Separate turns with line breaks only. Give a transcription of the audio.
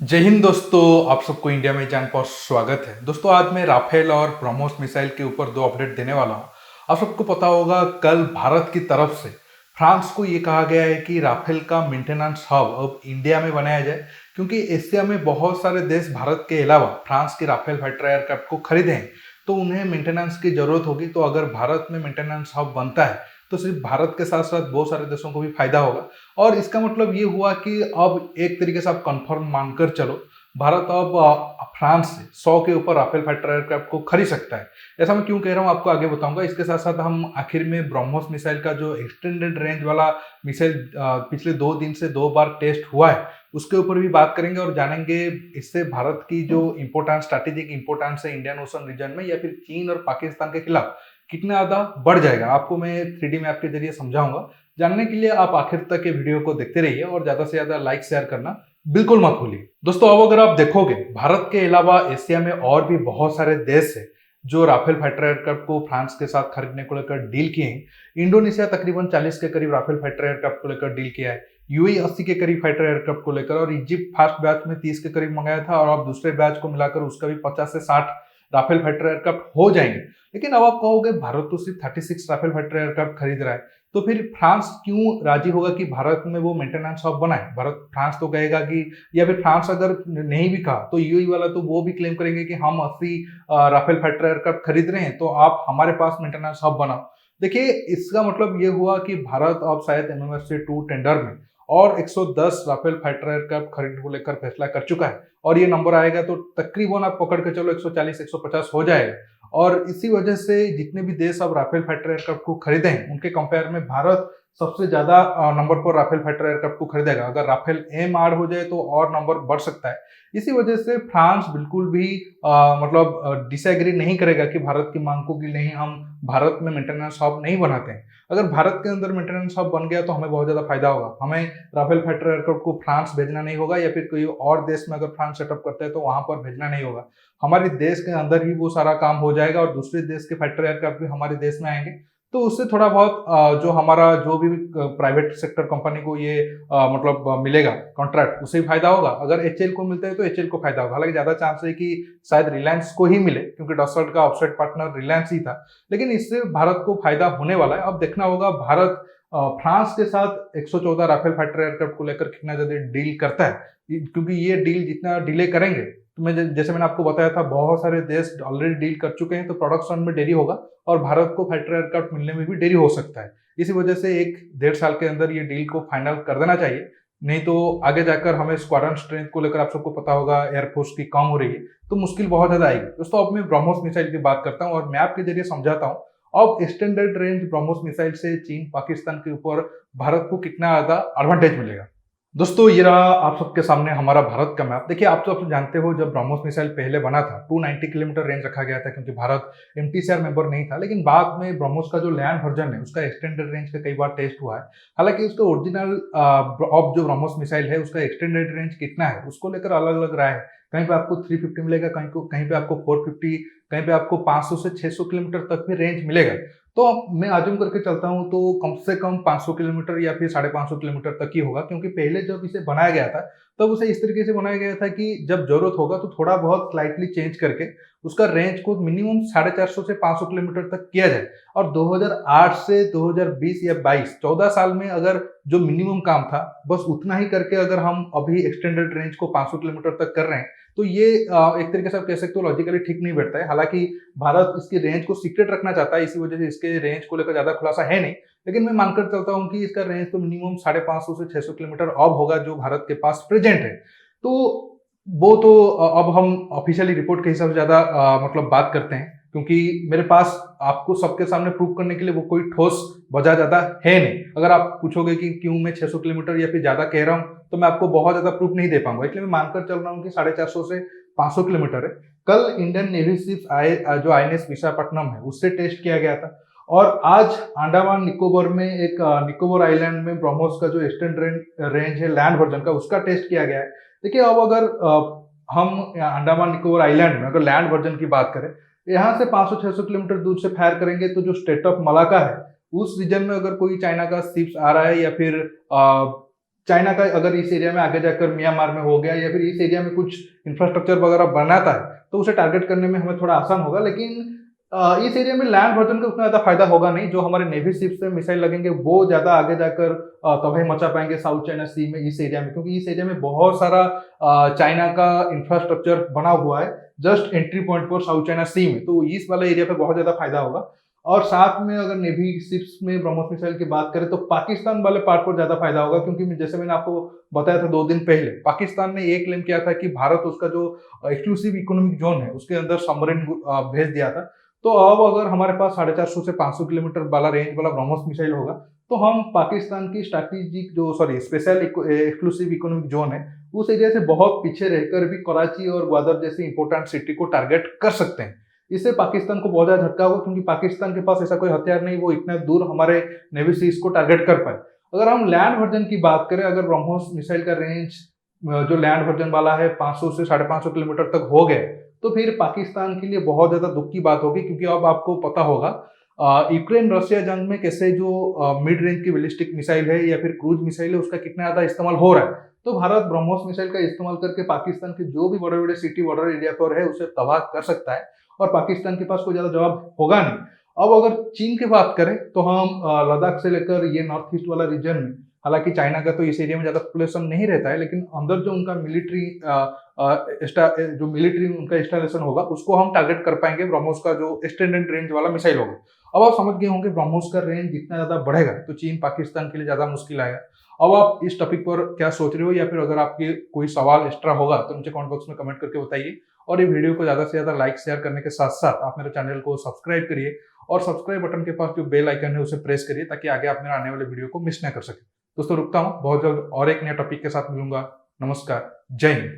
जय हिंद दोस्तों, आप सबको इंडिया में जान पर स्वागत है। दोस्तों आज मैं राफेल और ब्रह्मोस मिसाइल के ऊपर दो अपडेट देने वाला हूं। आप सबको पता होगा कल भारत की तरफ से फ्रांस को ये कहा गया है कि राफेल का मेंटेनेंस हब अब इंडिया में बनाया जाए, क्योंकि एशिया में बहुत सारे देश भारत के अलावा फ्रांस की राफेल फाइटर एयरक्राफ्ट को खरीदे हैं, तो उन्हें मेंटेनेंस की जरूरत होगी। तो अगर भारत में मेंटेनेंस हब बनता है तो सिर्फ भारत के साथ साथ बहुत सारे देशों को भी फायदा होगा। और इसका मतलब ये हुआ कि अब एक तरीके से आप कंफर्म मानकर चलो, भारत अब फ्रांस से 100 के ऊपर राफेल फाइटर एयरक्राफ्ट को खरीद सकता है। ऐसा मैं क्यों कह रहा हूँ आपको आगे बताऊंगा। इसके साथ साथ हम आखिर में ब्रह्मोस मिसाइल का जो एक्सटेंडेड रेंज वाला मिसाइल पिछले 2 दिन से 2 बार टेस्ट हुआ है, उसके ऊपर भी बात करेंगे और जानेंगे इससे भारत की जो इम्पोर्टेंस, स्ट्रैटेजिक इंपोर्टेंस है इंडियन ओशन रीजन में या फिर चीन और पाकिस्तान के खिलाफ कितना ज्यादा बढ़ जाएगा, आपको मैं 3D मैप के जरिए समझाऊंगा। जानने के लिए आप आखिर तक के वीडियो को देखते रहिए और ज्यादा से ज्यादा लाइक शेयर करना बिल्कुल मत भूलिए। दोस्तों अब अगर आप देखोगे, भारत के अलावा एशिया में और भी बहुत सारे देश है जो राफेल फाइटर एयरक्राफ्ट को फ्रांस के साथ खरीदने को लेकर डील किए हैं। इंडोनेशिया तकरीबन 40 के करीब राफेल फाइटर एयरक्राफ्ट को लेकर डील किया है। यूएई 80 के करीब फाइटर एयरक्राफ्ट को लेकर, और इजिप्ट फर्स्ट बैच में 30 के करीब मंगाया था और अब दूसरे बैच को मिलाकर उसका भी 50 से 60 राफेल फाइटर एयरक्राफ्ट हो जाएंगे। लेकिन अब आप कहोगे भारत तो सिर्फ 36 राफेल फाइटर एयरक्राफ्ट खरीद रहा है, तो फिर फ्रांस क्यों राजी होगा कि भारत में वो मेंटेनेंस हब बनाए। भारत फ्रांस तो कहेगा कि, या फिर फ्रांस अगर नहीं भी कहा तो यूएई वाला तो वो भी क्लेम करेंगे कि हम 80 राफेल फाइटर एयरक्राफ्ट खरीद रहे हैं, तो आप हमारे पास मेंटेनेंस हब बनाओ। देखिए इसका मतलब ये हुआ कि भारत अब शायद MMFC2 टेंडर में और 110 राफेल फाइटर एयरक्राफ्ट खरीदने को लेकर फैसला कर चुका है, और ये नंबर आएगा तो तकरीबन आप पकड़ के चलो 140 150 हो जाएगा। और इसी वजह से जितने भी देश अब राफेल फाइटर एयरक्राफ्ट को खरीदे हैं उनके कंपेयर में भारत सबसे ज्यादा नंबर पर राफेल फाइटर एयरक्राफ्ट को खरीदेगा। अगर राफेल एम आर हो जाए तो और नंबर बढ़ सकता है। इसी वजह से फ्रांस बिल्कुल भी मतलब डिसएग्री नहीं करेगा कि भारत की मांग को कि नहीं, हम भारत में मेंटेनेंस हब नहीं बनाते हैं। अगर भारत के अंदर मेंटेनेंस हब बन गया तो हमें बहुत ज्यादा फायदा होगा। हमें राफेल फाइटर एयरक्राफ्ट को फ्रांस भेजना नहीं होगा, या फिर कोई और देश में अगर फ्रांस सेटअप करता है तो वहां पर भेजना नहीं होगा। हमारे देश के अंदर ही वो सारा काम हो जाएगा और दूसरे देश के फाइटर एयरक्राफ्ट भी हमारे देश में आएंगे। तो उससे थोड़ा बहुत जो हमारा जो भी प्राइवेट सेक्टर कंपनी को ये मतलब मिलेगा कॉन्ट्रैक्ट, उसे भी फायदा होगा। अगर एचएल को मिलता है तो एचएल को फायदा होगा। हालांकि ज्यादा चांस है कि शायद रिलायंस को ही मिले, क्योंकि डसल्ट का ऑफसेट पार्टनर रिलायंस ही था। लेकिन इससे भारत को फायदा होने वाला है। अब देखना होगा भारत फ्रांस के साथ 114 राफेल फाइटर एयरक्राफ्ट को लेकर कितना ज्यादा डील करता है, क्योंकि ये डील जितना डिले करेंगे, तो मैं जैसे मैंने आपको बताया था बहुत सारे देश ऑलरेडी डील कर चुके हैं, तो प्रोडक्शन में देरी होगा और भारत को फाइटर एयरक्राफ्ट मिलने में भी देरी हो सकता है। इसी वजह से 1-1.5 साल के अंदर ये डील को फाइनल कर देना चाहिए, नहीं तो आगे जाकर हमें स्क्वाड्रन स्ट्रेंथ को लेकर, आप सबको पता होगा एयरफोर्स की कम हो रही है, तो मुश्किल बहुत ज्यादा आएगी। दोस्तों अब मैं ब्रह्मोस मिसाइल की बात करता हूँ और मैप के जरिए समझाता हूँ अब एक्सटेंडेड रेंज ब्रह्मोस मिसाइल से चीन पाकिस्तान के ऊपर भारत को कितना ज्यादा एडवांटेज मिलेगा। दोस्तों ये रहा आप सबके सामने हमारा भारत का मैप। देखिए आप तो जानते हो जब ब्रह्मोस मिसाइल पहले बना था 290 किलोमीटर रेंज रखा गया था, क्योंकि भारत MTCR मेंबर नहीं था। लेकिन बाद में ब्रह्मोस का जो लैंड वर्जन है उसका एक्सटेंडेड रेंज का कई बार टेस्ट हुआ है। हालांकि उसका ओरिजिनल ऑफ जो ब्रह्मोस मिसाइल है उसका एक्सटेंडेड रेंज कितना है उसको लेकर अलग अलग राय है। कहीं पे आपको 350 मिलेगा, कहीं पे आपको 450, कहीं पे आपको 500 से 600 किलोमीटर तक भी रेंज मिलेगा। तो मैं आजम करके चलता हूं तो कम से कम 500 किलोमीटर या फिर 550 किलोमीटर तक ही होगा, क्योंकि पहले जब इसे बनाया गया था तब उसे इस तरीके से बनाया गया था कि जब जरूरत होगा तो थोड़ा बहुत स्लाइटली चेंज करके उसका रेंज को मिनिमम 450 से 500 किलोमीटर तक किया जाए। और 2008 से 2020 या 22 14 साल में अगर जो मिनिमम काम था बस उतना ही करके अगर हम अभी एक्सटेंडेड रेंज को 500 किलोमीटर तक कर रहे हैं, तो ये एक तरीके से आप कह सकते हो लॉजिकली ठीक नहीं बैठता है। हालांकि भारत इसकी रेंज को सीक्रेट रखना चाहता है, इसी वजह से इसके रेंज को लेकर ज्यादा खुलासा है नहीं। लेकिन मैं मानकर चलता हूं कि इसका रेंज तो मिनिमम 550 से 600 किलोमीटर अब होगा जो भारत के पास प्रेजेंट है। तो वो तो अब हम ऑफिशियली रिपोर्ट के हिसाब से ज्यादा मतलब बात करते हैं, क्योंकि मेरे पास आपको सबके सामने प्रूव करने के लिए वो कोई ठोस वजह ज्यादा है नहीं। अगर आप पूछोगे कि क्यों मैं 600 किलोमीटर या फिर ज्यादा कह रहा हूं, तो मैं आपको बहुत ज्यादा प्रूफ नहीं दे पाऊंगा। इसलिए मैं मानकर चल रहा हूँ कि 450 से 500 किलोमीटर है। कल इंडियन नेवी शिप जो INS विशाखापट्टनम है उससे टेस्ट किया गया था, और आज अंडमान निकोबार में एक निकोबार आइलैंड में ब्रह्मोस का जो एक्सटेंड रेंज है लैंड वर्जन का उसका टेस्ट किया गया है। देखिए अब अगर हम अंडमान निकोबार आइलैंड में अगर लैंड वर्जन की बात करें, यहाँ से 500-600 किलोमीटर दूर से फायर करेंगे तो जो स्टेट ऑफ मलाका है उस रीजन में अगर कोई चाइना का शिप्स आ रहा है या फिर चाइना का अगर इस एरिया में आगे जाकर म्यांमार में हो गया या फिर इस एरिया में कुछ इंफ्रास्ट्रक्चर वगैरह बनाता है तो उसे टारगेट करने में हमें थोड़ा आसान होगा। लेकिन इस एरिया में लैंड वर्जन का उतना ज़्यादा फायदा होगा नहीं। जो हमारे नेवी शिप से मिसाइल लगेंगे वो ज़्यादा आगे जाकर तबाही मचा पाएंगे साउथ चाइना सी में, इस एरिया में, क्योंकि इस एरिया में बहुत सारा चाइना का इंफ्रास्ट्रक्चर बना हुआ है जस्ट एंट्री पॉइंट पर साउथ चाइना सी में। तो इस वाले एरिया पे बहुत ज़्यादा फायदा होगा। और साथ में अगर नेवी शिप्स में ब्रह्मोस मिसाइल की बात करें तो पाकिस्तान वाले पार्ट पर ज्यादा फायदा होगा, क्योंकि जैसे मैंने आपको बताया था 2 दिन पहले, पाकिस्तान ने ये क्लेम किया था कि भारत उसका जो एक्सक्लूसिव इकोनॉमिक जोन है उसके अंदर सबमरीन भेज दिया था। तो अब अगर हमारे पास 450 से 500 किलोमीटर वाला रेंज वाला ब्रह्मोस मिसाइल होगा तो हम पाकिस्तान की स्ट्रैटेजिक जो स्पेशल एक्सक्लूसिव इकोनॉमिक जोन है उस एरिया से बहुत पीछे रहकर भी कराची और ग्वादर जैसी इंपोर्टेंट सिटी को टारगेट कर सकते हैं। इससे पाकिस्तान को बहुत ज्यादा झटका होगा, क्योंकि पाकिस्तान के पास ऐसा कोई हथियार नहीं वो इतना दूर हमारे नेवी सीज को टारगेट कर पाए। अगर हम लैंड वर्जन की बात करें, अगर ब्रह्मोस मिसाइल का रेंज जो लैंड वर्जन वाला है 500 से 550 किलोमीटर तक हो गए तो फिर पाकिस्तान के लिए बहुत ज्यादा दुख की बात होगी, क्योंकि अब आपको पता होगा यूक्रेन रशिया जंग में कैसे जो मिड रेंज की बैलिस्टिक मिसाइल है या फिर क्रूज मिसाइल है उसका कितना ज्यादा इस्तेमाल हो रहा है। तो भारत ब्रह्मोस मिसाइल का इस्तेमाल करके पाकिस्तान के जो भी बड़े बड़े सिटी बॉर्डर एरिया पर है उसे तबाह कर सकता है और पाकिस्तान के पास कोई ज्यादा जवाब होगा नहीं। अब अगर चीन की बात करें तो हम लद्दाख से लेकर ये नॉर्थ ईस्ट वाला रीजन में, हालांकि चाइना का तो इस एरिया में ज्यादा पॉपुलेशन नहीं रहता है, लेकिन अंदर जो उनका मिलिट्री उनका इंस्टॉलेशन होगा उसको हम टारगेट कर पाएंगे ब्रह्मोस का जो एक्सटेंडेड रेंज वाला मिसाइल होगा। अब आप समझ गए होंगे ब्रह्मोस का रेंज जितना ज्यादा बढ़ेगा तो चीन पाकिस्तान के लिए ज्यादा मुश्किल आएगा। अब आप इस टॉपिक पर क्या सोच रहे हो, या फिर अगर आपके कोई सवाल एक्स्ट्रा होगा तो नीचे कमेंट बॉक्स में कमेंट करके बताइए। और ये वीडियो को ज्यादा से ज्यादा लाइक शेयर करने के साथ साथ आप मेरे चैनल को सब्सक्राइब करिए और सब्सक्राइब बटन के पास जो बेल आइकन है उसे प्रेस करिए ताकि आगे आप मेरे आने वाले वीडियो को मिस ना कर सके। दोस्तों रुकता हूँ, बहुत जल्द और एक नया टॉपिक के साथ मिलूंगा। नमस्कार, जय हिंद।